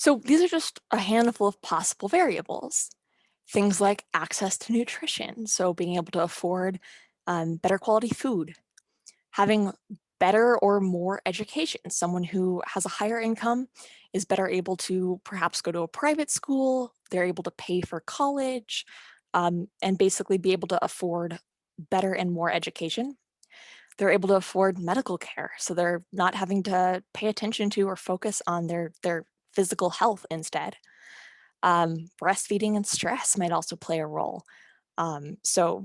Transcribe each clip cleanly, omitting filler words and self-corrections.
So these are just a handful of possible variables. Things like access to nutrition, so being able to afford better quality food, having better or more education. Someone who has a higher income is better able to perhaps go to a private school, they're able to pay for college, and basically be able to afford better and more education. They're able to afford medical care, so they're not having to pay attention to or focus on their physical health instead. Breastfeeding and stress might also play a role. So,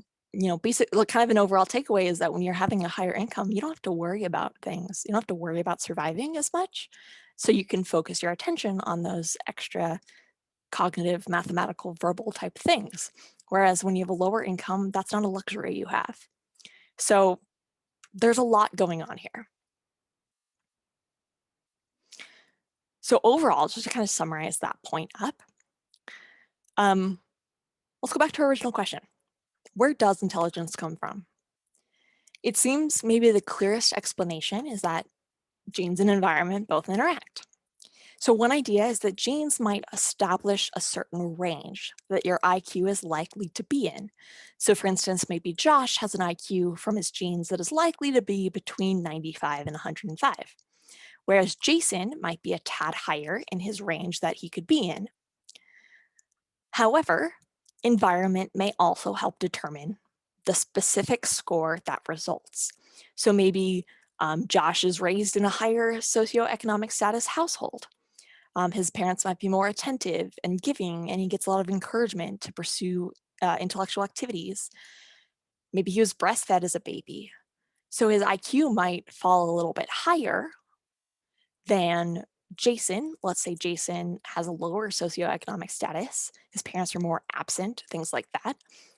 basic, like, kind of an overall takeaway is that when you're having a higher income, you don't have to worry about things. You don't have to worry about surviving as much. So you can focus your attention on those extra cognitive, mathematical, verbal type things. Whereas when you have a lower income, that's not a luxury you have. So there's a lot going on here. So overall, just to kind of summarize that point up, let's go back to our original question. Where does intelligence come from? It seems maybe the clearest explanation is that genes and environment both interact. So one idea is that genes might establish a certain range that your IQ is likely to be in. So for instance, maybe Josh has an IQ from his genes that is likely to be between 95 and 105, whereas Jason might be a tad higher in his range that he could be in. However, environment may also help determine the specific score that results. So maybe Josh is raised in a higher socioeconomic status household. His parents might be more attentive and giving, and he gets a lot of encouragement to pursue intellectual activities. Maybe he was breastfed as a baby. So his IQ might fall a little bit higher than Jason. Let's say Jason has a lower socioeconomic status. His parents are more absent, things like that.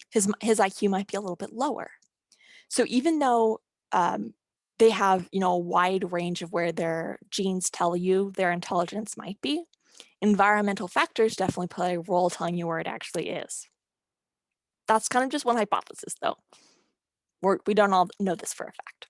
His IQ might be a little bit lower. So even though they have, a wide range of where their genes tell you their intelligence might be, environmental factors definitely play a role telling you where it actually is. That's kind of just one hypothesis, though. We don't all know this for a fact.